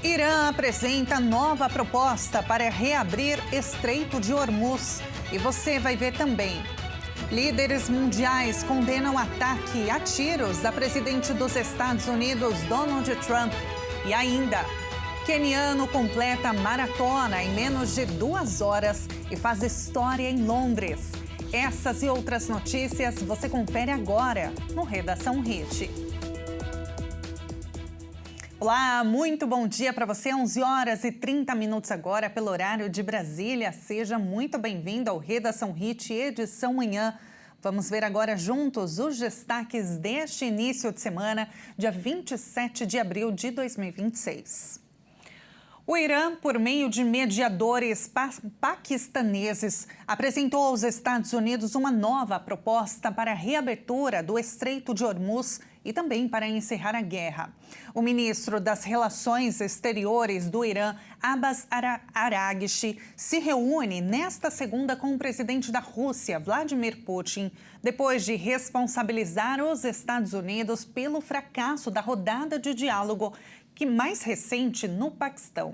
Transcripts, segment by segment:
Irã apresenta nova proposta para reabrir Estreito de Hormuz. E você vai ver também. Líderes mundiais condenam ataque a tiros da presidente dos Estados Unidos, Donald Trump. E ainda, queniano completa maratona em menos de 2 horas e faz história em Londres. Essas e outras notícias você confere agora no Redação Hit. Olá, muito bom dia para você. 11 horas e 30 minutos agora pelo horário de Brasília. Seja muito bem-vindo ao Redação Hit, edição manhã. Vamos ver agora juntos os destaques deste início de semana, dia 27 de abril de 2026. O Irã, por meio de mediadores paquistaneses, apresentou aos Estados Unidos uma nova proposta para a reabertura do Estreito de Hormuz e também para encerrar a guerra. O ministro das Relações Exteriores do Irã, Abbas Araghchi, se reúne nesta segunda com o presidente da Rússia, Vladimir Putin, depois de responsabilizar os Estados Unidos pelo fracasso da rodada de diálogo mais recente no Paquistão.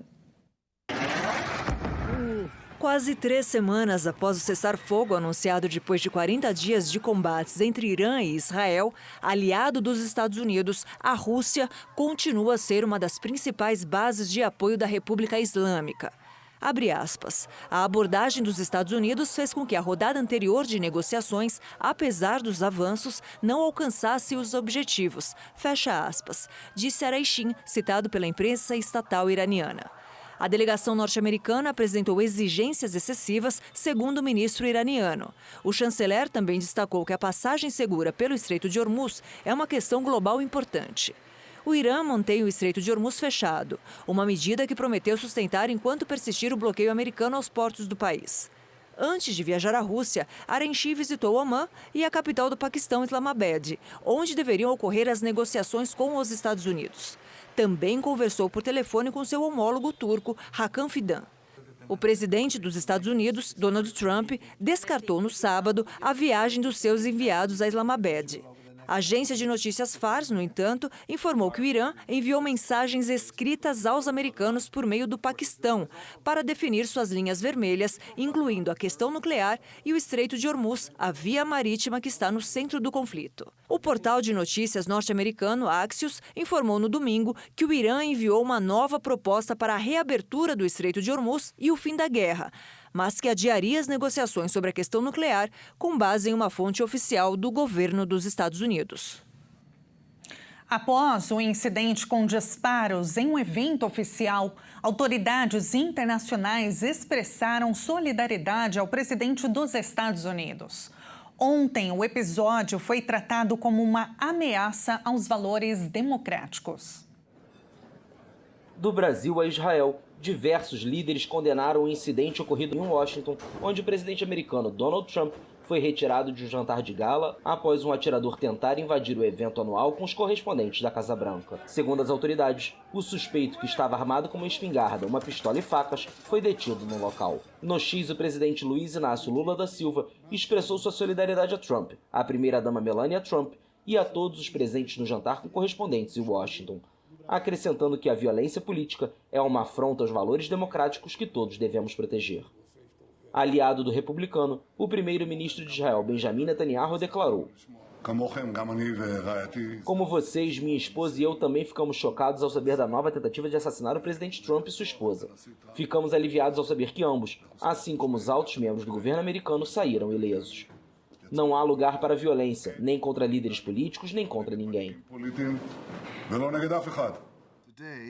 Quase 3 semanas após o cessar-fogo anunciado depois de 40 dias de combates entre Irã e Israel, aliado dos Estados Unidos, a Rússia continua a ser uma das principais bases de apoio da República Islâmica. Abre aspas. A abordagem dos Estados Unidos fez com que a rodada anterior de negociações, apesar dos avanços, não alcançasse os objetivos. Fecha aspas, disse Araghchi, citado pela imprensa estatal iraniana. A delegação norte-americana apresentou exigências excessivas, segundo o ministro iraniano. O chanceler também destacou que a passagem segura pelo Estreito de Hormuz é uma questão global importante. O Irã mantém o Estreito de Hormuz fechado, uma medida que prometeu sustentar enquanto persistir o bloqueio americano aos portos do país. Antes de viajar à Rússia, Araghchi visitou Omã e a capital do Paquistão, Islamabad, onde deveriam ocorrer as negociações com os Estados Unidos. Também conversou por telefone com seu homólogo turco, Hakan Fidan. O presidente dos Estados Unidos, Donald Trump, descartou no sábado a viagem dos seus enviados a Islamabad. A agência de notícias Fars, no entanto, informou que o Irã enviou mensagens escritas aos americanos por meio do Paquistão para definir suas linhas vermelhas, incluindo a questão nuclear e o Estreito de Hormuz, a via marítima que está no centro do conflito. O portal de notícias norte-americano Axios informou no domingo que o Irã enviou uma nova proposta para a reabertura do Estreito de Hormuz e o fim da guerra, mas que adiaria as negociações sobre a questão nuclear com base em uma fonte oficial do governo dos Estados Unidos. Após o incidente com disparos em um evento oficial, autoridades internacionais expressaram solidariedade ao presidente dos Estados Unidos. Ontem, o episódio foi tratado como uma ameaça aos valores democráticos. Do Brasil a Israel, diversos líderes condenaram o incidente ocorrido em Washington, onde o presidente americano Donald Trump foi retirado de um jantar de gala após um atirador tentar invadir o evento anual com os correspondentes da Casa Branca. Segundo as autoridades, o suspeito, que estava armado com uma espingarda, uma pistola e facas, foi detido no local. No X, o presidente Luiz Inácio Lula da Silva expressou sua solidariedade a Trump, à primeira-dama Melania Trump e a todos os presentes no jantar com correspondentes em Washington, acrescentando que a violência política é uma afronta aos valores democráticos que todos devemos proteger. Aliado do republicano, o primeiro-ministro de Israel, Benjamin Netanyahu, declarou: como vocês, minha esposa e eu também ficamos chocados ao saber da nova tentativa de assassinar o presidente Trump e sua esposa. Ficamos aliviados ao saber que ambos, assim como os altos membros do governo americano, saíram ilesos. Não há lugar para violência, nem contra líderes políticos, nem contra ninguém.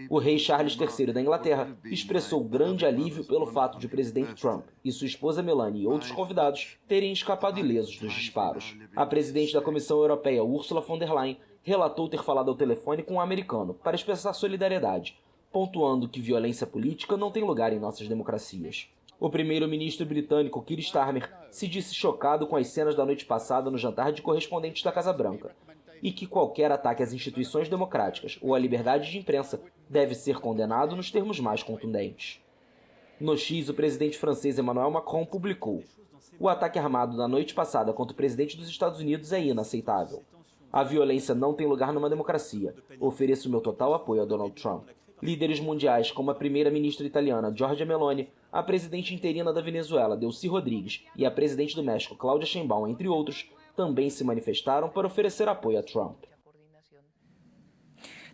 O rei Charles III da Inglaterra expressou grande alívio pelo fato de o presidente Trump e sua esposa Melania e outros convidados terem escapado ilesos dos disparos. A presidente da Comissão Europeia, Ursula von der Leyen, relatou ter falado ao telefone com um americano para expressar solidariedade, pontuando que violência política não tem lugar em nossas democracias. O primeiro-ministro britânico Keir Starmer se disse chocado com as cenas da noite passada no jantar de correspondentes da Casa Branca e que qualquer ataque às instituições democráticas ou à liberdade de imprensa deve ser condenado nos termos mais contundentes. No X, o presidente francês Emmanuel Macron publicou: o ataque armado da noite passada contra o presidente dos Estados Unidos é inaceitável. A violência não tem lugar numa democracia. Ofereço meu total apoio a Donald Trump. Líderes mundiais como a primeira-ministra italiana Giorgia Meloni, a presidente interina da Venezuela Delcy Rodrigues e a presidente do México Claudia Sheinbaum, entre outros, também se manifestaram para oferecer apoio a Trump.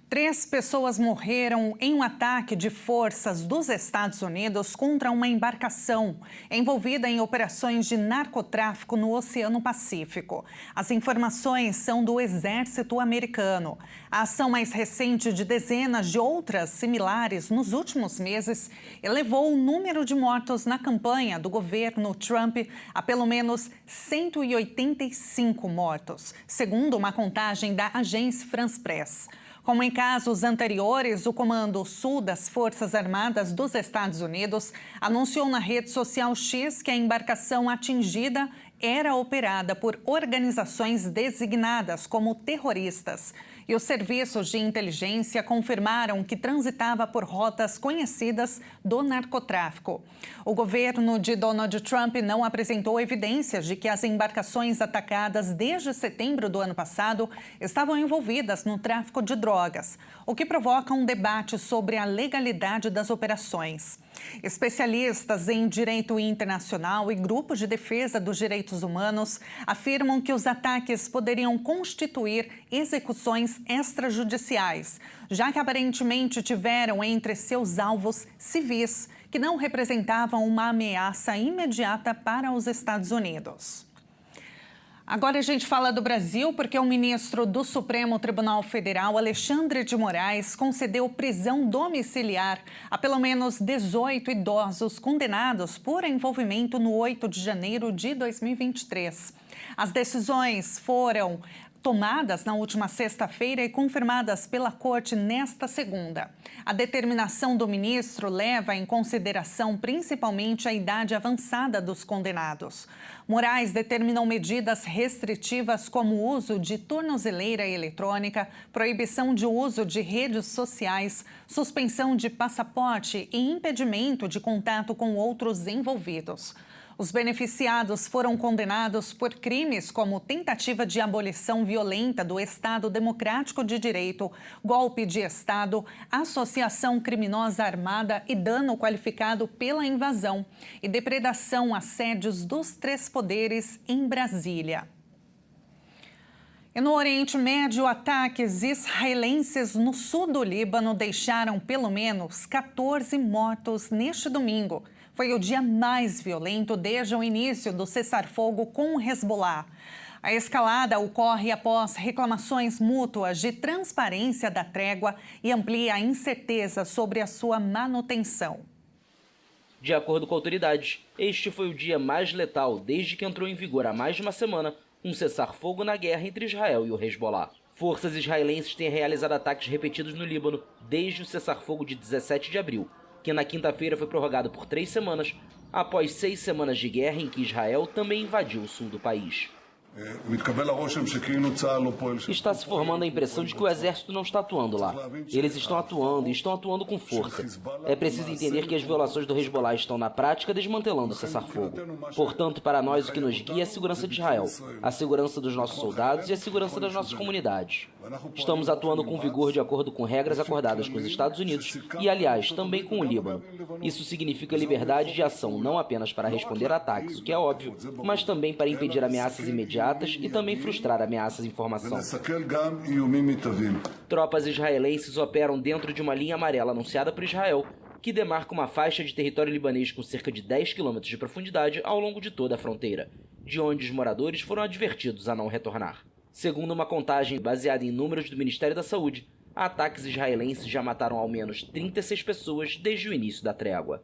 3 pessoas morreram em um ataque de forças dos Estados Unidos contra uma embarcação envolvida em operações de narcotráfico no Oceano Pacífico. As informações são do Exército Americano. A ação mais recente de dezenas de outras similares nos últimos meses elevou o número de mortos na campanha do governo Trump a pelo menos 185 mortos, segundo uma contagem da agência France Press. Como em casos anteriores, o Comando Sul das Forças Armadas dos Estados Unidos anunciou na rede social X que a embarcação atingida era operada por organizações designadas como terroristas. E os serviços de inteligência confirmaram que transitava por rotas conhecidas do narcotráfico. O governo de Donald Trump não apresentou evidências de que as embarcações atacadas desde setembro do ano passado estavam envolvidas no tráfico de drogas, o que provoca um debate sobre a legalidade das operações. Especialistas em direito internacional e grupos de defesa dos direitos humanos afirmam que os ataques poderiam constituir execuções extrajudiciais, já que aparentemente tiveram entre seus alvos civis que não representavam uma ameaça imediata para os Estados Unidos. Agora a gente fala do Brasil porque o ministro do Supremo Tribunal Federal, Alexandre de Moraes, concedeu prisão domiciliar a pelo menos 18 idosos condenados por envolvimento no 8 de janeiro de 2023. As decisões foram tomadas na última sexta-feira e confirmadas pela Corte nesta segunda. A determinação do ministro leva em consideração principalmente a idade avançada dos condenados. Moraes determinou medidas restritivas como o uso de tornozeleira eletrônica, proibição de uso de redes sociais, suspensão de passaporte e impedimento de contato com outros envolvidos. Os beneficiados foram condenados por crimes como tentativa de abolição violenta do Estado Democrático de Direito, golpe de Estado, associação criminosa armada e dano qualificado pela invasão e depredação a sedes dos 3 poderes em Brasília. E no Oriente Médio, ataques israelenses no sul do Líbano deixaram pelo menos 14 mortos neste domingo. Foi o dia mais violento desde o início do cessar-fogo com o Hezbollah. A escalada ocorre após reclamações mútuas de transparência da trégua e amplia a incerteza sobre a sua manutenção. De acordo com autoridades, este foi o dia mais letal desde que entrou em vigor há mais de uma semana um cessar-fogo na guerra entre Israel e o Hezbollah. Forças israelenses têm realizado ataques repetidos no Líbano desde o cessar-fogo de 17 de abril, que na quinta-feira foi prorrogado por 3 semanas, após 6 semanas de guerra em que Israel também invadiu o sul do país. Está se formando a impressão de que o exército não está atuando lá. Eles estão atuando e estão atuando com força. É preciso entender que as violações do Hezbollah estão na prática desmantelando o cessar-fogo. Portanto, para nós o que nos guia é a segurança de Israel, a segurança dos nossos soldados e a segurança das nossas comunidades. Estamos atuando com vigor de acordo com regras acordadas com os Estados Unidos e, aliás, também com o Líbano. Isso significa liberdade de ação não apenas para responder a ataques, o que é óbvio, mas também para impedir ameaças imediatas e também frustrar ameaças de informação. Tropas israelenses operam dentro de uma linha amarela anunciada por Israel, que demarca uma faixa de território libanês com cerca de 10 quilômetros de profundidade ao longo de toda a fronteira, de onde os moradores foram advertidos a não retornar. Segundo uma contagem baseada em números do Ministério da Saúde, ataques israelenses já mataram ao menos 36 pessoas desde o início da trégua.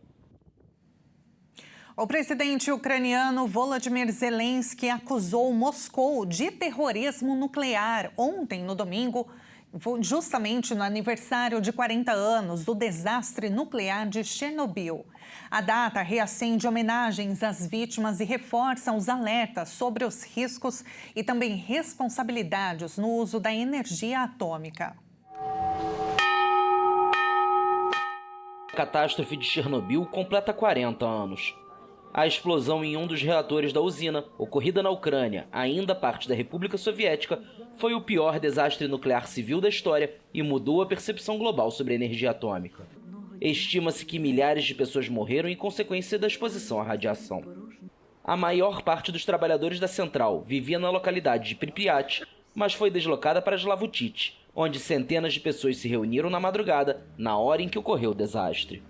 O presidente ucraniano Volodymyr Zelensky acusou Moscou de terrorismo nuclear ontem, no domingo, justamente no aniversário de 40 anos do desastre nuclear de Chernobyl. A data reacende homenagens às vítimas e reforça os alertas sobre os riscos e também responsabilidades no uso da energia atômica. A catástrofe de Chernobyl completa 40 anos. A explosão em um dos reatores da usina, ocorrida na Ucrânia, ainda parte da República Soviética, foi o pior desastre nuclear civil da história e mudou a percepção global sobre a energia atômica. Estima-se que milhares de pessoas morreram em consequência da exposição à radiação. A maior parte dos trabalhadores da central vivia na localidade de Pripyat, mas foi deslocada para Slavutich, onde centenas de pessoas se reuniram na madrugada, na hora em que ocorreu o desastre.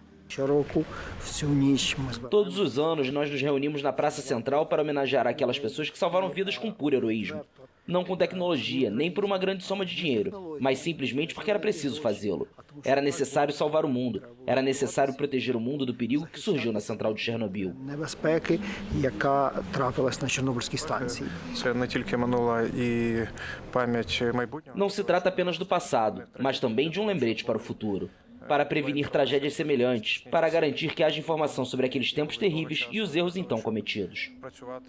Todos os anos nós nos reunimos na Praça Central para homenagear aquelas pessoas que salvaram vidas com puro heroísmo. Não com tecnologia, nem por uma grande soma de dinheiro, mas simplesmente porque era preciso fazê-lo. Era necessário salvar o mundo. Era necessário proteger o mundo do perigo que surgiu na central de Chernobyl. Não se trata apenas do passado, mas também de um lembrete para o futuro. Para prevenir tragédias semelhantes, para garantir que haja informação sobre aqueles tempos terríveis e os erros então cometidos.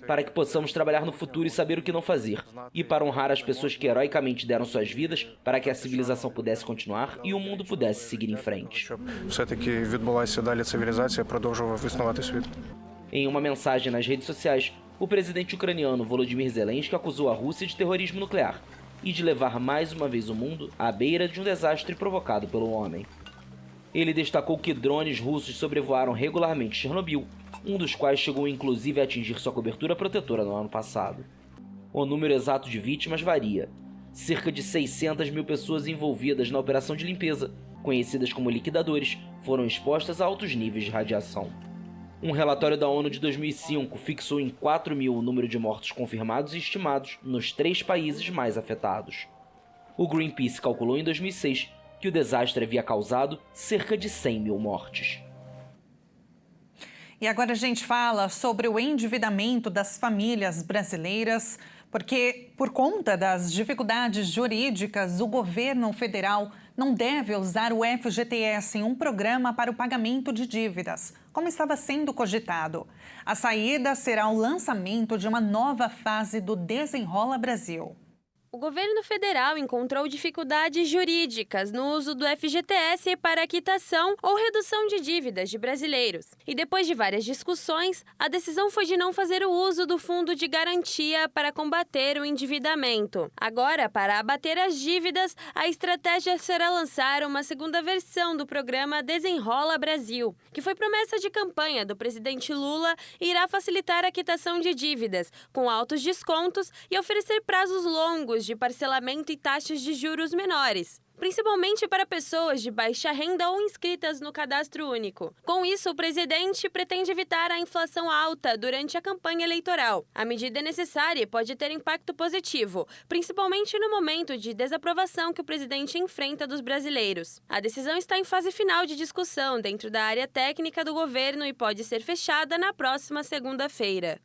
Para que possamos trabalhar no futuro e saber o que não fazer. E para honrar as pessoas que heroicamente deram suas vidas para que a civilização pudesse continuar e o mundo pudesse seguir em frente. Em uma mensagem nas redes sociais, o presidente ucraniano Volodymyr Zelensky acusou a Rússia de terrorismo nuclear e de levar mais uma vez o mundo à beira de um desastre provocado pelo homem. Ele destacou que drones russos sobrevoaram regularmente Chernobyl, um dos quais chegou inclusive a atingir sua cobertura protetora no ano passado. O número exato de vítimas varia. Cerca de 600 mil pessoas envolvidas na operação de limpeza, conhecidas como liquidadores, foram expostas a altos níveis de radiação. Um relatório da ONU de 2005 fixou em 4 mil o número de mortos confirmados e estimados nos 3 países mais afetados. O Greenpeace calculou em 2006 que o desastre havia causado cerca de 100 mil mortes. E agora a gente fala sobre o endividamento das famílias brasileiras, porque por conta das dificuldades jurídicas, o governo federal não deve usar o FGTS em um programa para o pagamento de dívidas, como estava sendo cogitado. A saída será o lançamento de uma nova fase do Desenrola Brasil. O governo federal encontrou dificuldades jurídicas no uso do FGTS para a quitação ou redução de dívidas de brasileiros. E depois de várias discussões, a decisão foi de não fazer o uso do fundo de garantia para combater o endividamento. Agora, para abater as dívidas, a estratégia será lançar uma segunda versão do programa Desenrola Brasil, que foi promessa de campanha do presidente Lula e irá facilitar a quitação de dívidas, com altos descontos e oferecer prazos longos de parcelamento e taxas de juros menores, principalmente para pessoas de baixa renda ou inscritas no cadastro único. Com isso, o presidente pretende evitar a inflação alta durante a campanha eleitoral. A medida é necessária e pode ter impacto positivo, principalmente no momento de desaprovação que o presidente enfrenta dos brasileiros. A decisão está em fase final de discussão dentro da área técnica do governo e pode ser fechada na próxima segunda-feira.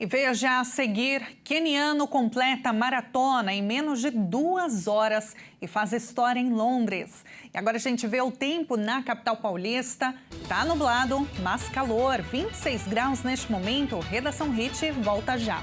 E veja a seguir, queniano completa maratona em menos de 2 horas e faz história em Londres. E agora a gente vê o tempo na capital paulista. Tá nublado, mas calor, 26 graus neste momento. Redação Hit volta já.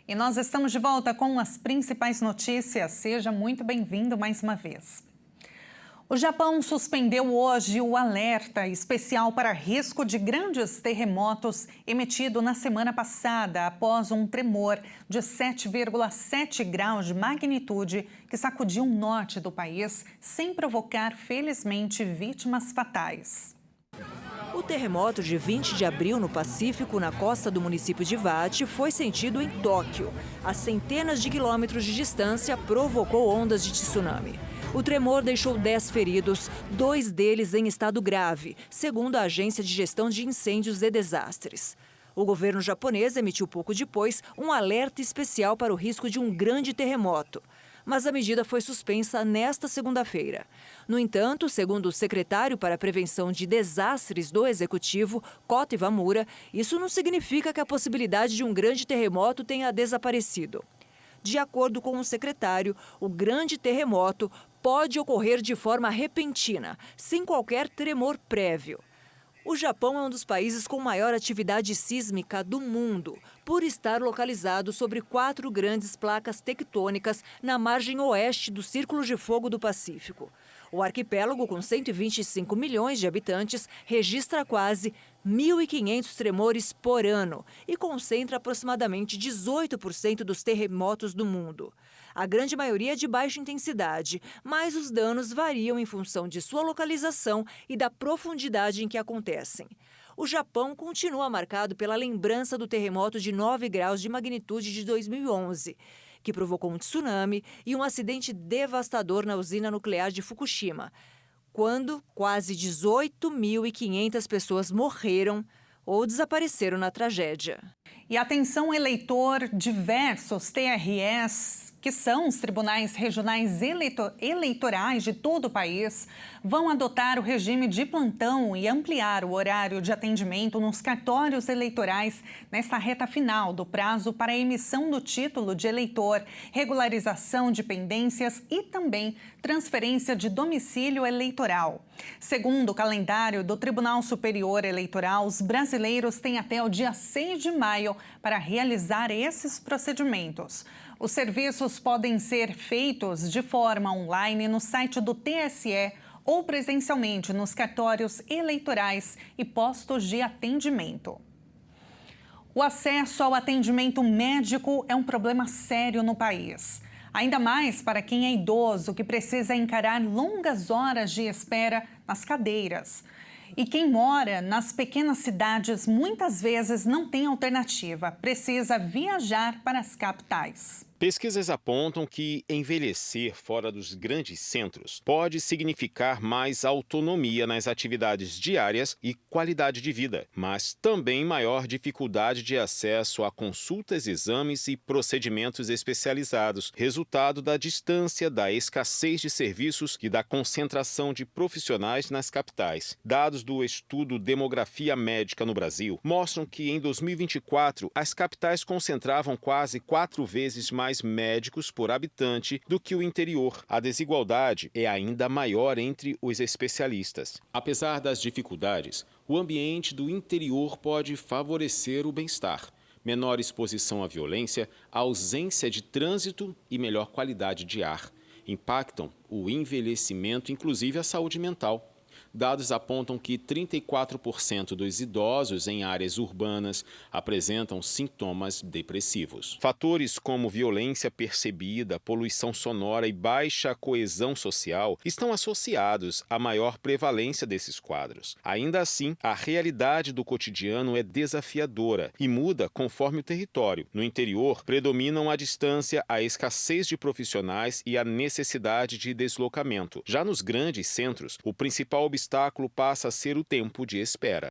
E nós estamos de volta com as principais notícias. Seja muito bem-vindo mais uma vez. O Japão suspendeu hoje o alerta especial para risco de grandes terremotos emitido na semana passada após um tremor de 7,7 graus de magnitude que sacudiu o norte do país sem provocar, felizmente, vítimas fatais. O terremoto de 20 de abril no Pacífico, na costa do município de Iwate, foi sentido em Tóquio. A centenas de quilômetros de distância, provocou ondas de tsunami. O tremor deixou 10 feridos, 2 deles em estado grave, segundo a Agência de Gestão de Incêndios e Desastres. O governo japonês emitiu pouco depois um alerta especial para o risco de um grande terremoto. mas a medida foi suspensa nesta segunda-feira. No entanto, segundo o secretário para a Prevenção de Desastres do Executivo, Cota Ivamura, isso não significa que a possibilidade de um grande terremoto tenha desaparecido. De acordo com o secretário, o grande terremoto pode ocorrer de forma repentina, sem qualquer tremor prévio. O Japão é um dos países com maior atividade sísmica do mundo, por estar localizado sobre 4 grandes placas tectônicas na margem oeste do Círculo de Fogo do Pacífico. O arquipélago, com 125 milhões de habitantes, registra quase 1.500 tremores por ano e concentra aproximadamente 18% dos terremotos do mundo. A grande maioria é de baixa intensidade, mas os danos variam em função de sua localização e da profundidade em que acontecem. O Japão continua marcado pela lembrança do terremoto de 9 graus de magnitude de 2011, que provocou um tsunami e um acidente devastador na usina nuclear de Fukushima, quando quase 18.500 pessoas morreram ou desapareceram na tragédia. E atenção, eleitor, diversos TREs, que são os tribunais regionais eleitorais de todo o país, vão adotar o regime de plantão e ampliar o horário de atendimento nos cartórios eleitorais nesta reta final do prazo para a emissão do título de eleitor, regularização de pendências e também transferência de domicílio eleitoral. Segundo o calendário do Tribunal Superior Eleitoral, os brasileiros têm até o dia 6 de maio para realizar esses procedimentos. Os serviços podem ser feitos de forma online no site do TSE ou presencialmente nos cartórios eleitorais e postos de atendimento. O acesso ao atendimento médico é um problema sério no país. Ainda mais para quem é idoso, que precisa encarar longas horas de espera nas cadeiras. E quem mora nas pequenas cidades muitas vezes não tem alternativa, precisa viajar para as capitais. Pesquisas apontam que envelhecer fora dos grandes centros pode significar mais autonomia nas atividades diárias e qualidade de vida, mas também maior dificuldade de acesso a consultas, exames e procedimentos especializados, resultado da distância, da escassez de serviços e da concentração de profissionais nas capitais. Dados do estudo Demografia Médica no Brasil mostram que em 2024 as capitais concentravam quase 4 vezes mais médicos por habitante do que o interior. A desigualdade é ainda maior entre os especialistas. Apesar das dificuldades, o ambiente do interior pode favorecer o bem-estar. Menor exposição à violência, ausência de trânsito e melhor qualidade de ar. Impactam o envelhecimento, inclusive a saúde mental. Dados apontam que 34% dos idosos em áreas urbanas apresentam sintomas depressivos. Fatores como violência percebida, poluição sonora e baixa coesão social estão associados à maior prevalência desses quadros. Ainda assim, a realidade do cotidiano é desafiadora e muda conforme o território. No interior, predominam a distância, a escassez de profissionais e a necessidade de deslocamento. Já nos grandes centros, o principal obstáculo passa a ser o tempo de espera.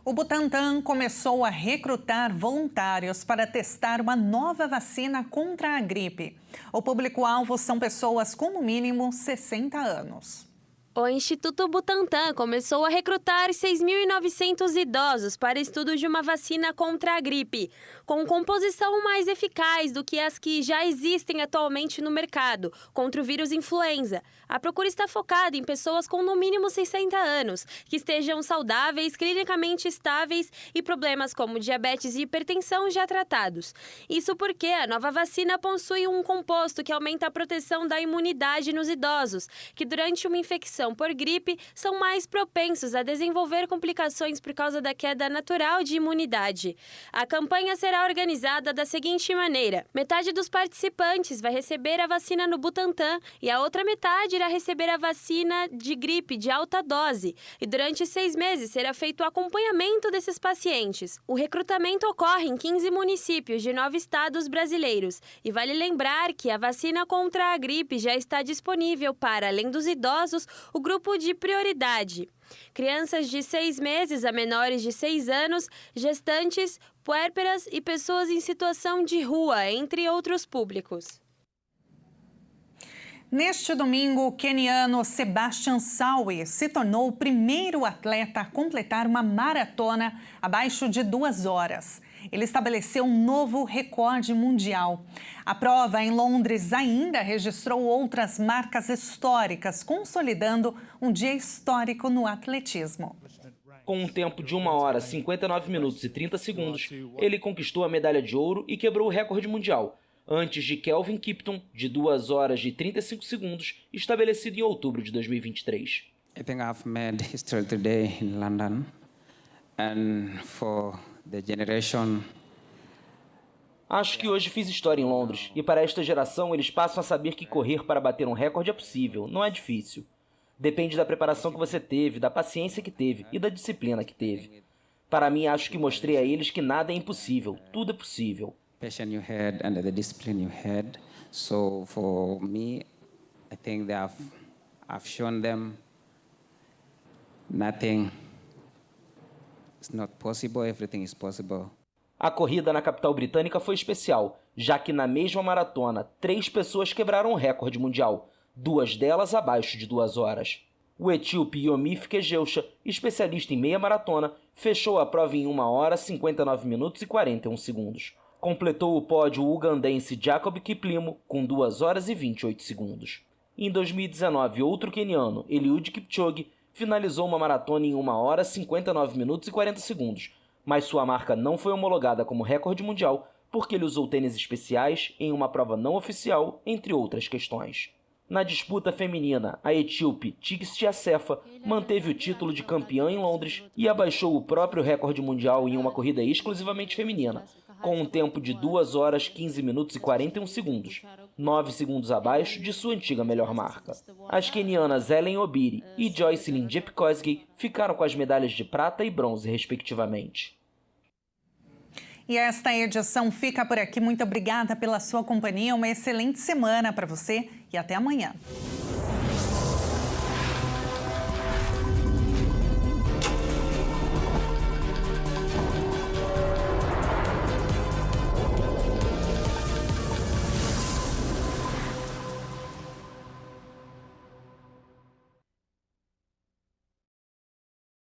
O Butantan começou a recrutar voluntários para testar uma nova vacina contra a gripe. O público-alvo são pessoas com no mínimo 60 anos. O Instituto Butantan começou a recrutar 6.900 idosos para estudo de uma vacina contra a gripe, com composição mais eficaz do que as que já existem atualmente no mercado contra o vírus influenza. A procura está focada em pessoas com no mínimo 60 anos, que estejam saudáveis, clinicamente estáveis e problemas como diabetes e hipertensão já tratados. Isso porque a nova vacina possui um composto que aumenta a proteção da imunidade nos idosos, que durante uma infecção por gripe são mais propensos a desenvolver complicações por causa da queda natural de imunidade. A campanha será organizada da seguinte maneira: metade dos participantes vai receber a vacina no Butantan e a outra metade irá receber a vacina de gripe de alta dose. E durante 6 meses será feito o acompanhamento desses pacientes. O recrutamento ocorre em 15 municípios de 9 estados brasileiros. E vale lembrar que a vacina contra a gripe já está disponível para, além dos idosos, o grupo de prioridade: crianças de 6 meses a menores de 6 anos, gestantes, puérperas e pessoas em situação de rua, entre outros públicos. Neste domingo, o queniano Sebastian Sawe se tornou o primeiro atleta a completar uma maratona abaixo de 2 horas. Ele estabeleceu um novo recorde mundial. A prova em Londres ainda registrou outras marcas históricas, consolidando um dia histórico no atletismo. Com um tempo de 1 hora, 59 minutos e 30 segundos, ele conquistou a medalha de ouro e quebrou o recorde mundial, antes de Kelvin Kiptum, de 2 horas e 35 segundos, estabelecido em outubro de 2023. I think I've made history today in London, and for the generation. Acho que hoje fiz história em Londres, e para esta geração eles passam a saber que correr para bater um recorde é possível, não é difícil. Depende da preparação que você teve, da paciência que teve e da disciplina que teve. Para mim, acho que mostrei a eles que nada é impossível, tudo é possível. Passion you had and the discipline you had. So for me, I think that I've shown them nothing is not possible, everything is possible. A corrida na capital britânica foi especial, já que na mesma maratona, 3 pessoas quebraram o recorde mundial, 2 delas abaixo de 2 horas. O etíope Yomif Kejeusha, especialista em meia maratona, fechou a prova em 1 hora, 59 minutos e 41 segundos. Completou o pódio o ugandense Jacob Kiplimo com 2 horas e 28 segundos. Em 2019, outro queniano, Eliud Kipchoge, finalizou uma maratona em 1 hora, 59 minutos e 40 segundos, mas sua marca não foi homologada como recorde mundial porque ele usou tênis especiais em uma prova não oficial, entre outras questões. Na disputa feminina, a etíope Tigist Assefa manteve o título de campeã em Londres e abaixou o próprio recorde mundial em uma corrida exclusivamente feminina, com um tempo de 2 horas, 15 minutos e 41 segundos, 9 segundos abaixo de sua antiga melhor marca. As quenianas Ellen Obiri e Joycelyn Jepkosgei ficaram com as medalhas de prata e bronze, respectivamente. E esta edição fica por aqui. Muito obrigada pela sua companhia. Uma excelente semana para você e até amanhã.